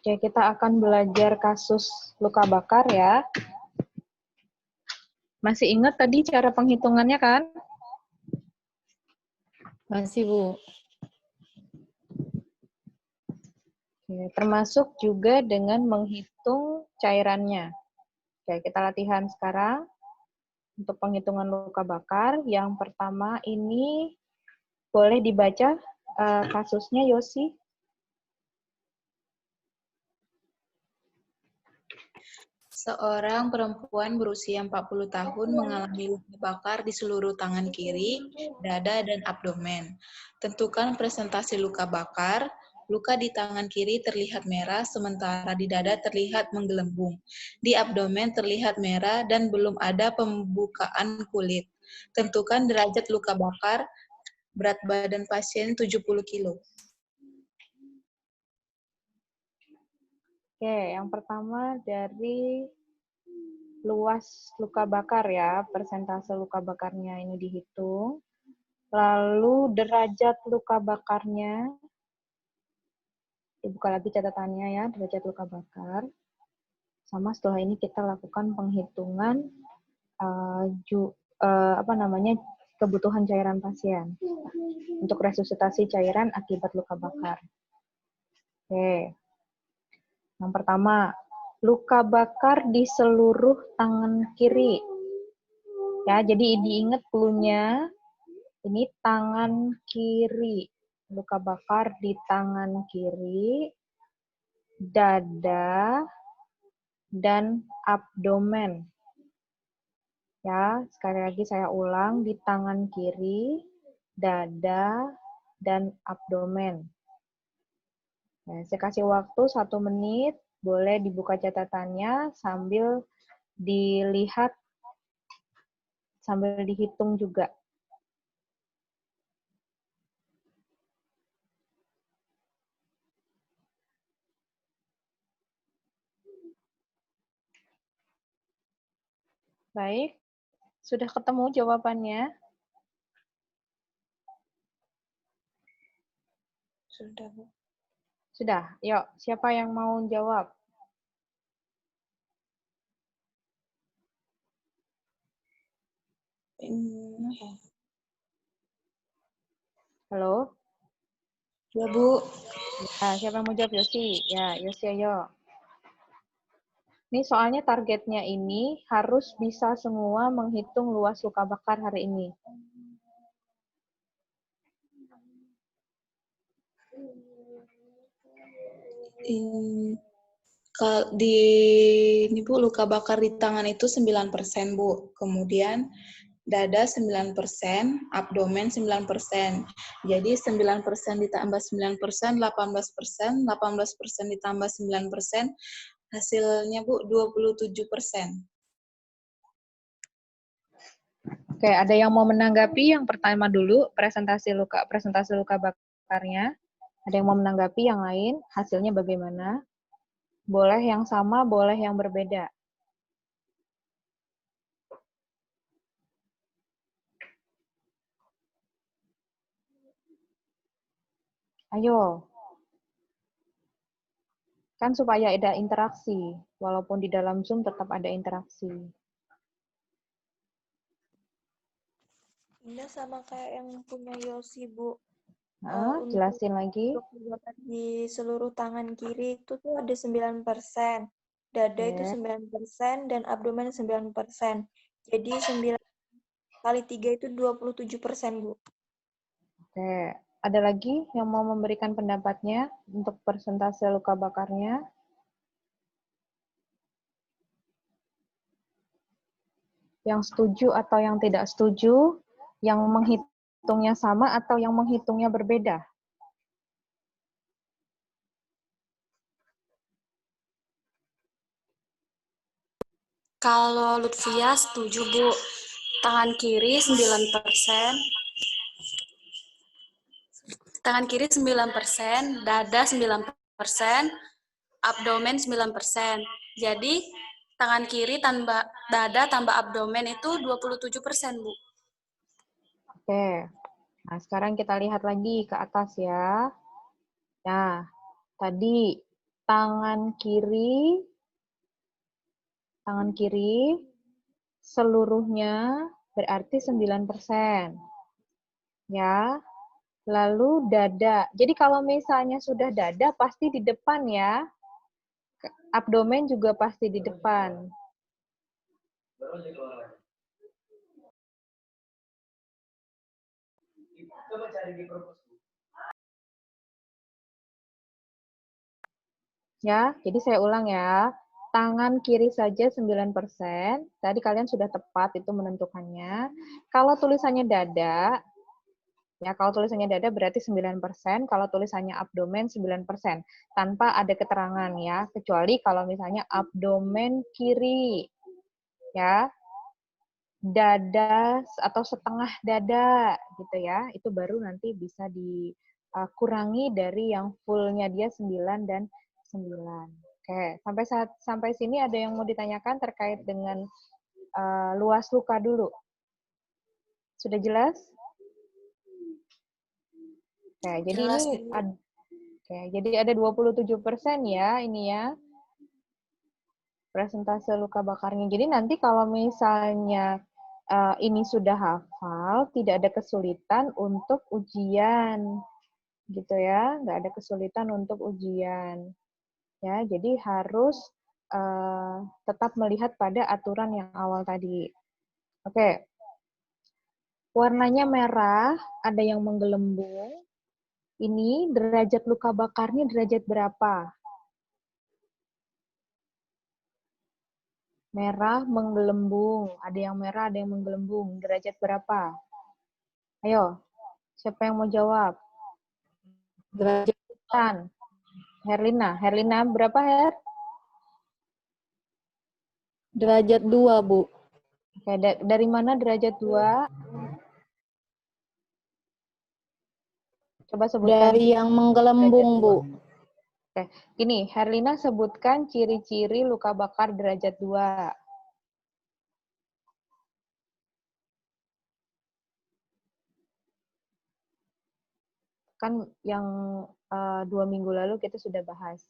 Oke, kita akan belajar kasus luka bakar ya. Masih ingat tadi cara penghitungannya kan? Masih, Bu. Oke, termasuk juga dengan menghitung cairannya. Oke, kita latihan sekarang untuk penghitungan luka bakar. Yang pertama ini boleh dibaca kasusnya, Yosi. Seorang perempuan berusia 40 tahun mengalami luka bakar di seluruh tangan kiri, dada, dan abdomen. Tentukan presentasi luka bakar. Luka di tangan kiri terlihat merah, sementara di dada terlihat menggelembung. Di abdomen terlihat merah dan belum ada pembukaan kulit. Tentukan derajat luka bakar. Berat badan pasien 70 kilo. Oke, yang pertama dari luas luka bakar ya, persentase luka bakarnya ini dihitung. Lalu derajat luka bakarnya, dibuka lagi catatannya ya, derajat luka bakar. Sama setelah ini kita lakukan penghitungan kebutuhan cairan pasien untuk resusitasi cairan akibat luka bakar. Oke. Yang pertama, luka bakar di seluruh tangan kiri. Ya, jadi diingat cluenya, ini tangan kiri. Luka bakar di tangan kiri, dada, dan abdomen. Ya, sekali lagi saya ulang, di tangan kiri, dada, dan abdomen. Nah, saya kasih waktu 1 menit, boleh dibuka catatannya sambil dilihat, sambil dihitung juga. Baik, sudah ketemu jawabannya? Sudah, Bu. Sudah, yuk, siapa yang mau jawab? Halo? Ya, Bu. Ya, siapa yang mau jawab? Yosi. Ya, Yosi, ayo. Ini soalnya targetnya ini harus bisa semua menghitung luas luka bakar hari ini. Ini Bu, luka bakar di tangan itu 9%, Bu. Kemudian dada 9%, abdomen 9%. Jadi 9% ditambah 9%, 18%, 18% ditambah 9%, hasilnya Bu 27%. Oke, ada yang mau menanggapi yang pertama dulu, presentasi luka bakarnya. Ada yang mau menanggapi yang lain, hasilnya bagaimana? Boleh yang sama, boleh yang berbeda. Ayo. Kan supaya ada interaksi, walaupun di dalam Zoom tetap ada interaksi. Ini sama kayak yang punya Yosi, Bu. Jelasin lagi. Di seluruh tangan kiri itu tuh ada 9%. Dada itu 9% dan abdomen 9%. Jadi 9 kali 3 itu 27%, Bu. Oke, ada lagi yang mau memberikan pendapatnya untuk persentase luka bakarnya? Yang setuju atau yang tidak setuju? Yang menghitungnya sama atau yang menghitungnya berbeda? Kalau Lutfia setuju, Bu. Tangan kiri 9%. Tangan kiri 9%, dada 9%, abdomen 9%. Jadi, tangan kiri tambah dada tambah abdomen itu 27%, Bu. Oke. Nah, sekarang kita lihat lagi ke atas ya. Nah, tadi tangan kiri seluruhnya berarti 9%. Ya. Lalu dada. Jadi kalau misalnya sudah dada pasti di depan ya. Abdomen juga pasti di depan. Ya, jadi saya ulang ya. Tangan kiri saja 9%. Tadi kalian sudah tepat itu menentukannya. Kalau tulisannya dada, ya kalau tulisannya dada berarti 9%, kalau tulisannya abdomen 9%. Tanpa ada keterangan ya, kecuali kalau misalnya abdomen kiri. Ya. Dada atau setengah dada gitu ya. Itu baru nanti bisa dikurangi dari yang fullnya dia 9 dan 9. Oke, sampai sini ada yang mau ditanyakan terkait dengan luas luka dulu? Sudah jelas? Oke, jadi Jelas, ini Bu. jadi ada 27% ya ini ya. Presentase luka bakarnya. Jadi nanti kalau misalnya ini sudah hafal, tidak ada kesulitan untuk ujian. Gitu ya, nggak ada kesulitan untuk ujian. Ya, jadi harus tetap melihat pada aturan yang awal tadi. Oke. Warnanya merah, ada yang menggelembung. Ini derajat luka bakarnya derajat berapa? Merah menggelembung. Ada yang merah, ada yang menggelembung. Derajat berapa? Ayo, siapa yang mau jawab? Derajat Tan. Herlina. Herlina berapa, Her? derajat 2, Bu. Oke, dari mana derajat 2? Coba sebutkan. Dari yang menggelembung, Bu. Oke, gini, Herlina sebutkan ciri-ciri luka bakar derajat 2. Kan yang 2 minggu lalu kita sudah bahas.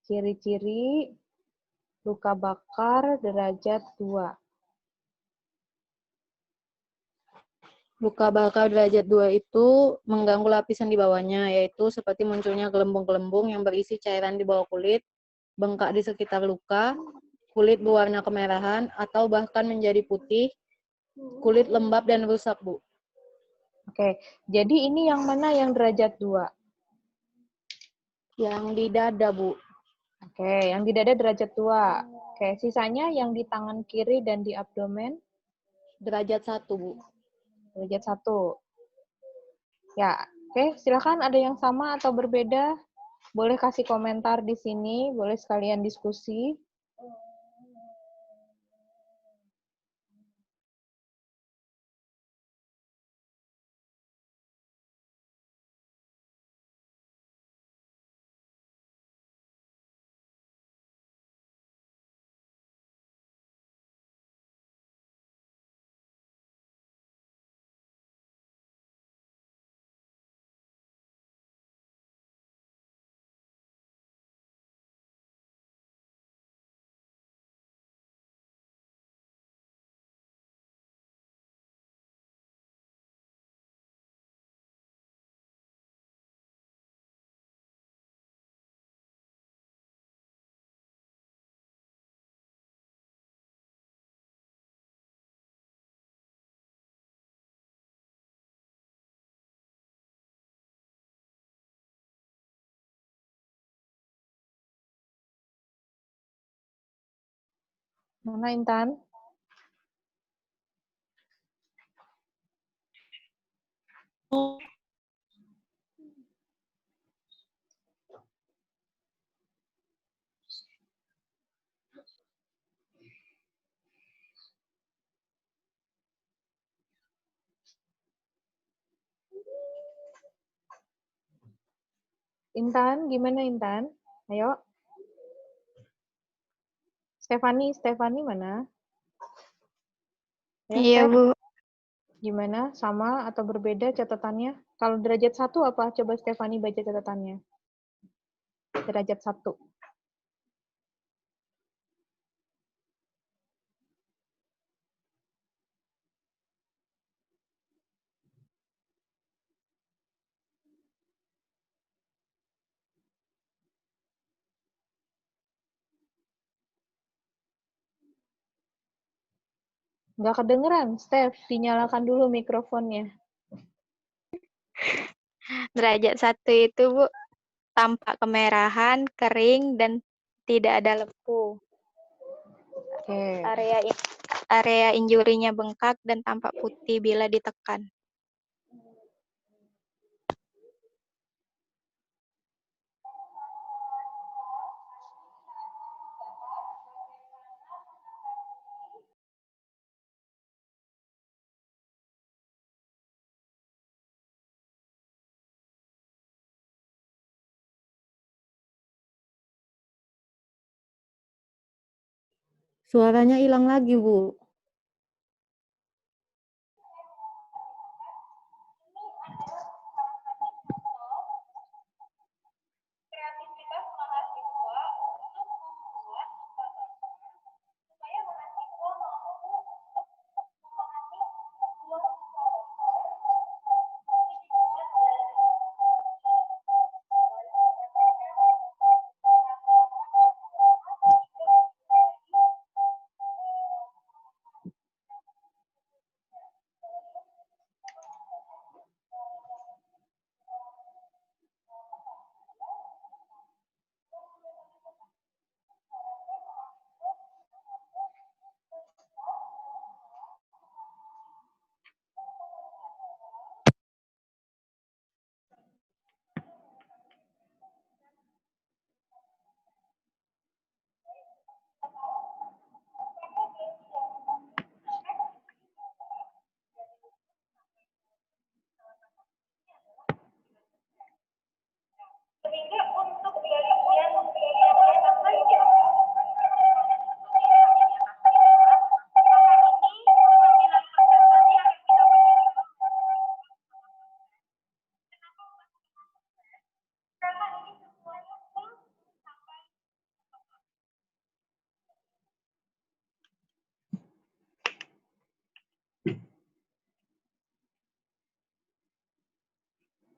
Ciri-ciri luka bakar derajat 2. Luka bakar derajat 2 itu mengganggu lapisan di bawahnya, yaitu seperti munculnya gelembung-gelembung yang berisi cairan di bawah kulit, bengkak di sekitar luka, kulit berwarna kemerahan, atau bahkan menjadi putih, kulit lembab dan rusak, Bu. Oke, jadi ini yang mana yang derajat 2? Yang di dada, Bu. Oke, yang di dada derajat 2. Oke, sisanya yang di tangan kiri dan di abdomen? Derajat 1, Bu. Derajat 1. Ya, oke, silakan ada yang sama atau berbeda? Boleh kasih komentar di sini, boleh sekalian diskusi. Mana Intan? Intan, gimana Intan? Ayo. Stefani mana? Ya, Iya, Steph. Bu. Gimana? Sama atau berbeda catatannya? Kalau derajat 1 apa? Coba Stefani baca catatannya. derajat 1. Nggak kedengeran, Steph. Dinyalakan dulu mikrofonnya. Derajat 1 itu, Bu, tampak kemerahan, kering, dan tidak ada lepu. Oke. Area injurinya bengkak dan tampak putih bila ditekan. Suaranya hilang lagi, Bu.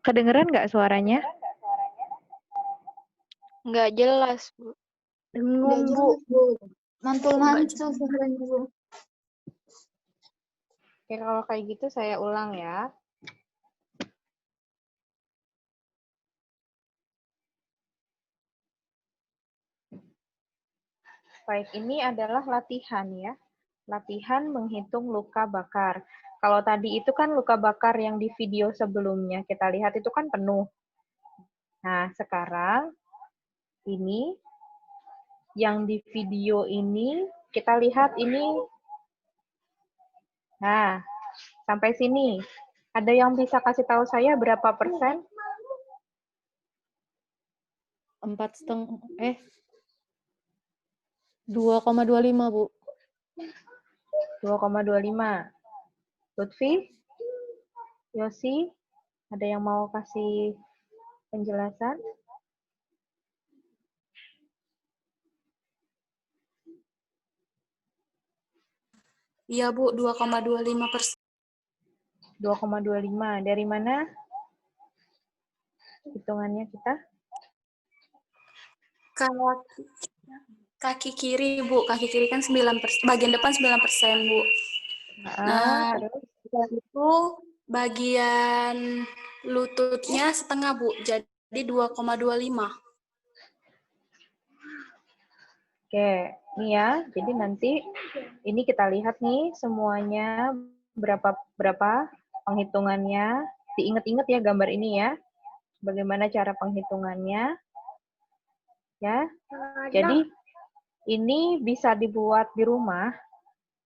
Kedengeran nggak suaranya? Nggak jelas, Bu. Dengung, Bu. Mantul-mantul suaranya, Bu. Oke, kalau kayak gitu saya ulang ya. Baik, ini adalah latihan ya. Latihan menghitung luka bakar. Kalau tadi itu kan luka bakar yang di video sebelumnya kita lihat itu kan penuh. Nah, sekarang ini yang di video ini kita lihat ini. Nah, sampai sini. Ada yang bisa kasih tahu saya berapa persen? 2,25, Bu. 2,25. Lutfi? Yosi? Ada yang mau kasih penjelasan? Iya, Bu, 2,25%. 2,25. Dari mana hitungannya kita? Kaki kiri, Bu. Kaki kiri kan 9%. Bagian depan 9%, Bu. Nah, Terus? itu bagian lututnya setengah, Bu. Jadi 2,25. Oke, nih ya. Jadi nanti ini kita lihat nih semuanya berapa penghitungannya. Diingat-ingat ya gambar ini ya. Bagaimana cara penghitungannya. Ya. Jadi ini bisa dibuat di rumah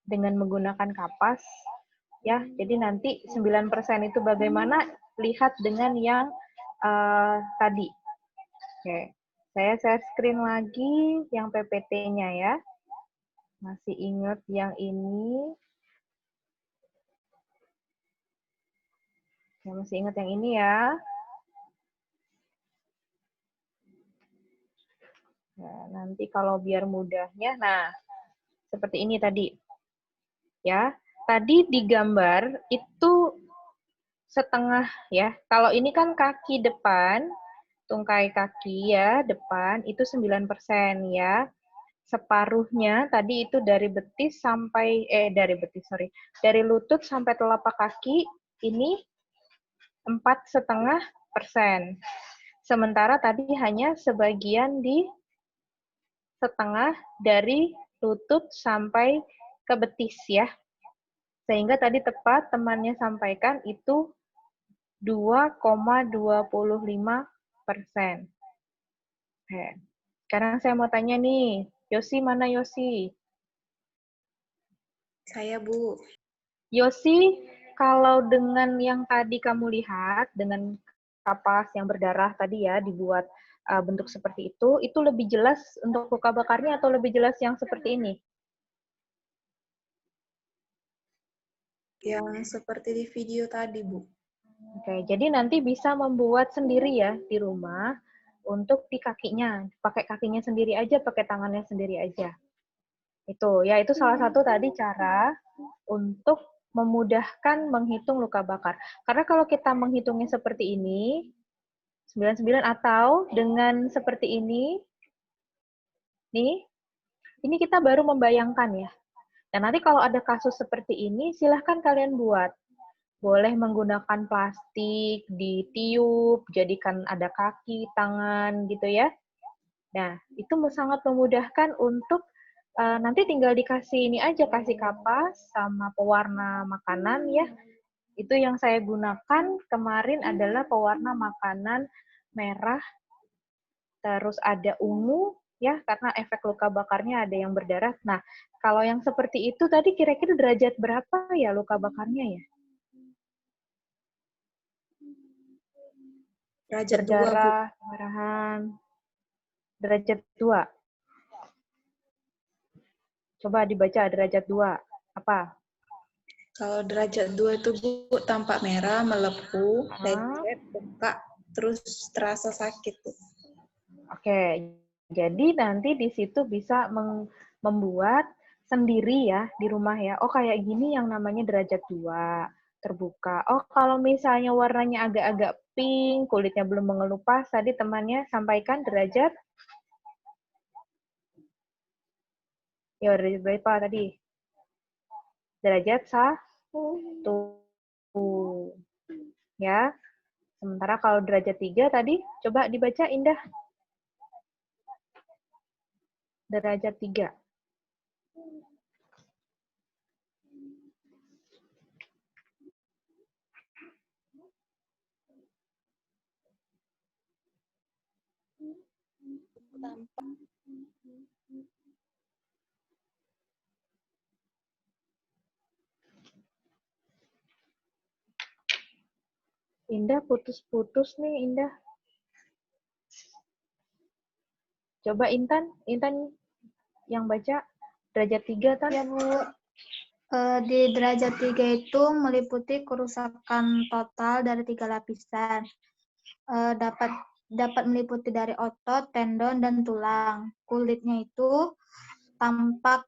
dengan menggunakan kapas ya. Jadi nanti 9% itu bagaimana lihat dengan yang tadi. Oke. Saya share screen lagi yang PPT-nya ya. Masih ingat yang ini? Ya, masih ingat yang ini ya? Nah, nanti kalau biar mudahnya, nah seperti ini tadi. Ya, tadi di gambar itu setengah ya. Kalau ini kan kaki depan, tungkai kaki ya, depan itu 9% ya. Separuhnya tadi itu dari betis sampai dari lutut sampai telapak kaki ini 4,5%. Sementara tadi hanya sebagian di setengah dari lutut sampai ke betis ya. Sehingga tadi tepat temannya sampaikan itu 2,25%. Sekarang saya mau tanya nih, Yosi mana Yosi? Saya, Bu. Yosi, kalau dengan yang tadi kamu lihat, dengan kapas yang berdarah tadi ya, dibuat bentuk seperti itu lebih jelas untuk luka bakarnya atau lebih jelas yang seperti ini? Yang seperti di video tadi, Bu. Oke, jadi nanti bisa membuat sendiri ya di rumah untuk di kakinya. Pakai kakinya sendiri aja, pakai tangannya sendiri aja. Itu salah satu tadi cara untuk memudahkan menghitung luka bakar. Karena kalau kita menghitungnya seperti ini, 99 atau dengan seperti ini, nih, ini kita baru membayangkan ya. Dan nanti kalau ada kasus seperti ini, silahkan kalian buat. Boleh menggunakan plastik, ditiup, jadikan ada kaki, tangan, gitu ya. Nah, itu sangat memudahkan untuk nanti tinggal dikasih ini aja, kasih kapas sama pewarna makanan ya. Itu yang saya gunakan kemarin adalah pewarna makanan merah, terus ada ungu, ya, karena efek luka bakarnya ada yang berdarah. Nah, kalau yang seperti itu tadi kira-kira derajat berapa ya luka bakarnya ya? Derajat 2, Bu. Berdarah, kemerahan. Derajat 2. Coba dibaca derajat 2. Apa? Kalau derajat 2 itu, Bu, tampak merah, melepuh, lecet, bengkak, terus terasa sakit, Bu. Oke, jadi nanti di situ bisa membuat sendiri ya di rumah ya. Oh, kayak gini yang namanya derajat 2, terbuka. Oh, kalau misalnya warnanya agak-agak pink, kulitnya belum mengelupas, tadi temannya sampaikan derajat, ya derajat berapa tadi? Derajat 1. Ya. Sementara kalau derajat 3 tadi, coba dibaca Indah. Derajat 3. Indah putus-putus nih, Indah. Coba Intan yang baca derajat 3 Tan. Ya, Bu. Di derajat 3 itu meliputi kerusakan total dari 3 lapisan. Dapat meliputi dari otot, tendon, dan tulang. Kulitnya itu tampak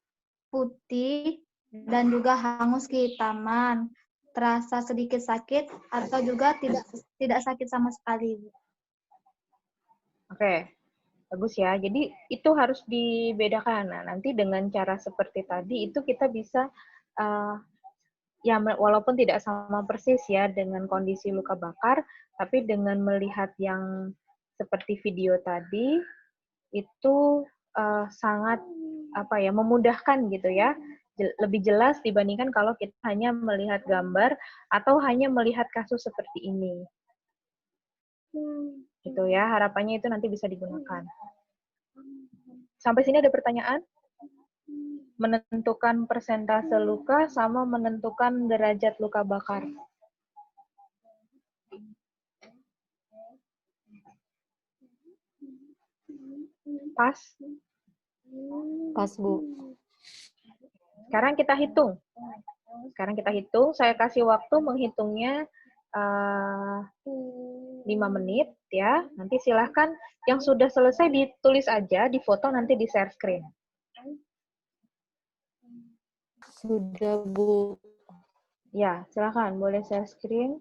putih dan juga hangus kehitaman. Terasa sedikit sakit atau juga tidak sakit sama sekali. Oke, bagus ya. Jadi itu harus dibedakan. Nah, nanti dengan cara seperti tadi itu kita bisa ya walaupun tidak sama persis ya dengan kondisi luka bakar, tapi dengan melihat yang seperti video tadi itu sangat memudahkan gitu ya. Lebih jelas dibandingkan kalau kita hanya melihat gambar atau hanya melihat kasus seperti ini. Gitu ya, harapannya itu nanti bisa digunakan. Sampai sini ada pertanyaan? Menentukan persentase luka sama menentukan derajat luka bakar. Pas? Pas, Bu. Sekarang kita hitung. Saya kasih waktu menghitungnya 5 menit ya. Nanti silahkan yang sudah selesai ditulis aja, difoto nanti di share screen. Sudah, Bu. Ya, silahkan boleh share screen.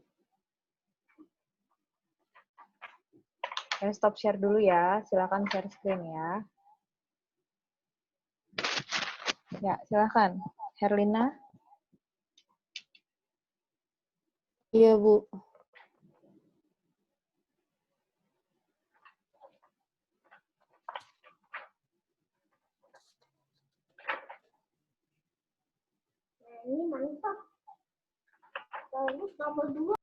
Saya stop share dulu ya, silahkan share screen ya. Ya, silahkan. Herlina. Iya, Bu. Ini mantap. Lalu nomor 2.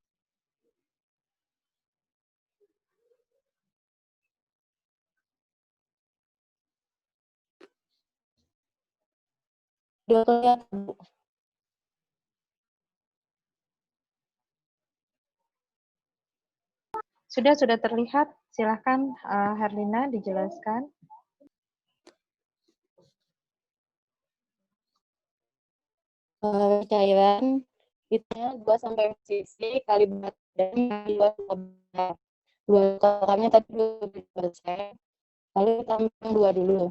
Sudah kelihatan, Bu. Sudah terlihat. Silahkan Herlina dijelaskan. Cairan itu 2 cc kali berat badannya 2 kalornya tadi 2%. Lalu tambah 2 dulu.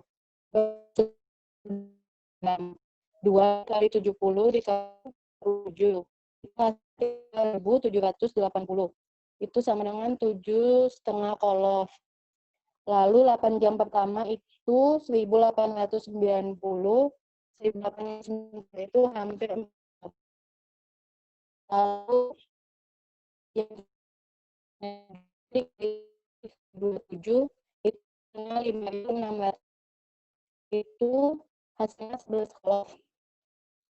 2 kali 70 dikali 7. Itu 3.780. Itu sama dengan 7,5 kolof. Lalu 8 jam pertama itu 1.890. 1.890 itu hampir 4. Lalu yang 27 itu 5.600. Itu hasilnya 11 kolof.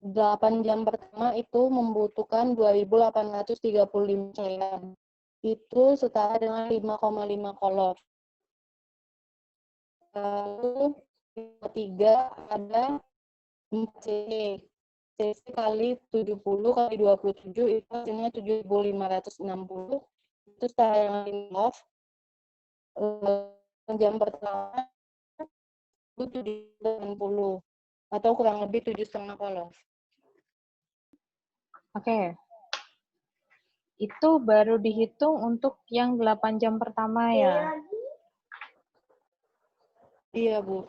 8 jam pertama itu membutuhkan 2.835 cairan. Itu setara dengan 5,5 kolof. Lalu ketiga ada 4 cc. cc kali 70 kali 27 itu hasilnya 7.560. Itu setara dengan 5 kolof. Jam pertama itu 780 atau kurang lebih 7,5 kolof. Oke. Itu baru dihitung untuk yang 8 jam pertama ya. Iya, Bu.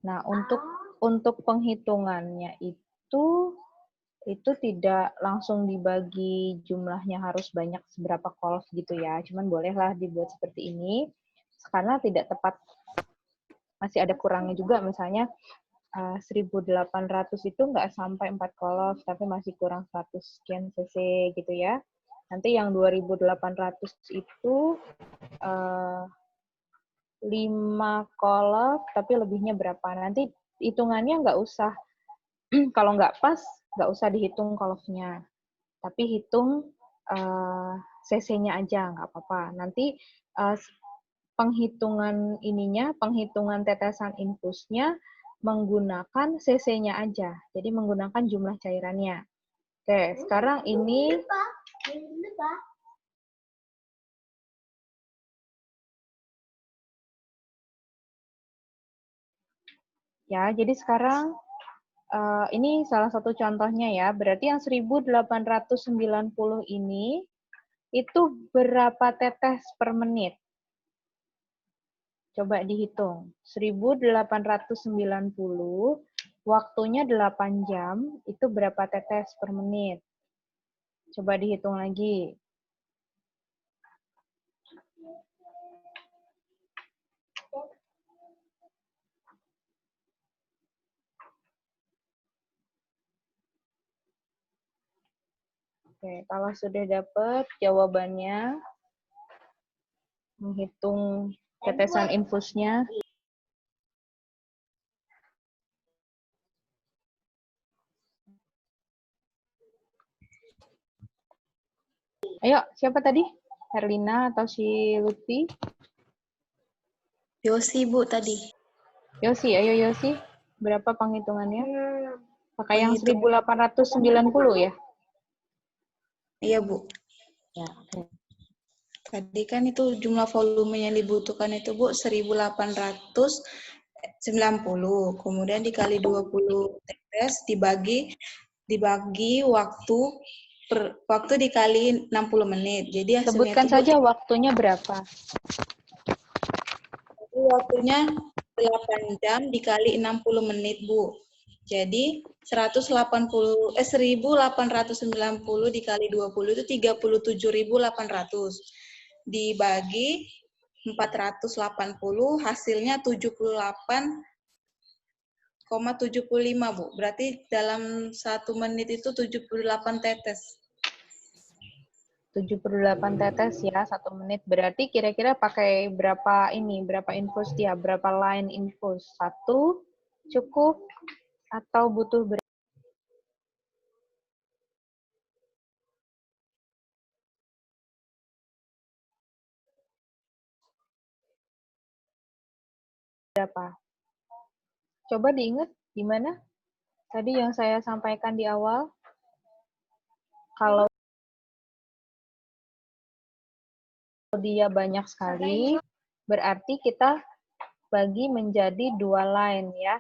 Nah, untuk penghitungannya itu tidak langsung dibagi jumlahnya harus banyak seberapa kolof gitu ya. Cuman bolehlah dibuat seperti ini karena tidak tepat, masih ada kurangnya juga. Misalnya 1.800 itu nggak sampai 4 kolof, tapi masih kurang 100 sekian cc gitu ya. Nanti yang 2.800 itu 5 kolof, tapi lebihnya berapa. Nanti hitungannya nggak usah, kalau nggak pas, nggak usah dihitung kolofnya. Tapi hitung cc-nya aja, nggak apa-apa. Nanti penghitungan tetesan infusnya menggunakan cc-nya aja. Jadi menggunakan jumlah cairannya. Oke, sekarang ini ya, jadi sekarang ini salah satu contohnya ya. Berarti yang 1.890 ini itu berapa tetes per menit? Coba dihitung. 1.890, waktunya 8 jam, itu berapa tetes per menit? Coba dihitung lagi. Oke, kalau sudah dapat jawabannya, menghitung tetesan infusnya. Ayo, siapa tadi? Herlina atau si Lutfi? Yosi, Bu, tadi. Yosi, ayo Yosi. Berapa penghitungannya? Pakai yang Penghitung- 1.890 ya? Iya, Bu. Ya, Tadi kan itu jumlah volume yang dibutuhkan itu, Bu, 1.890. Kemudian dikali 20 tetes dibagi waktu waktu dikali 60 menit. Jadi hasilnya Sebutkan itu saja waktunya berapa. waktunya 8 jam dikali 60 menit, Bu. Jadi 1890 dikali 20 itu 37.800. Dibagi 480 hasilnya 78,75, Bu. Berarti dalam 1 menit itu 78 tetes. 78 tetes ya, 1 menit. Berarti kira-kira pakai berapa infus dia? Berapa line infus? 1 cukup atau butuh berapa? Coba diingat gimana? Tadi yang saya sampaikan di awal. Kalau dia banyak sekali, berarti kita bagi menjadi 2 line ya.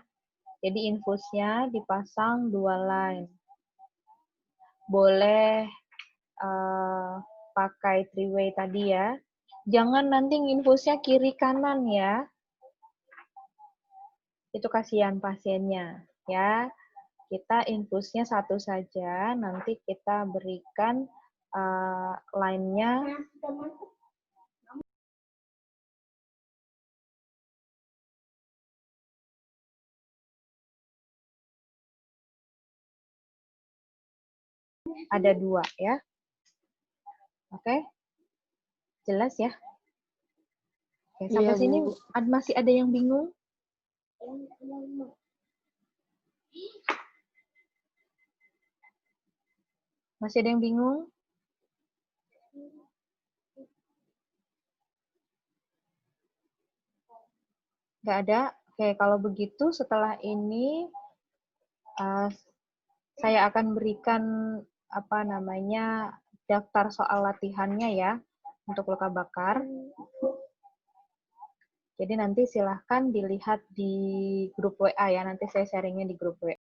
Jadi infusnya dipasang 2 line. Boleh pakai three-way tadi ya. Jangan nanti infusnya kiri kanan ya. Itu kasihan pasiennya ya. Kita infusnya 1 saja, nanti kita berikan line-nya ada 2 ya. Oke? Jelas ya? Oke, sampai Iya, sini Bu. masih ada yang bingung? Masih ada yang bingung? Nggak ada? Oke, kalau begitu setelah ini saya akan berikan daftar soal latihannya ya untuk luka bakar. Jadi nanti silahkan dilihat di grup WA ya, nanti saya sharingnya di grup WA.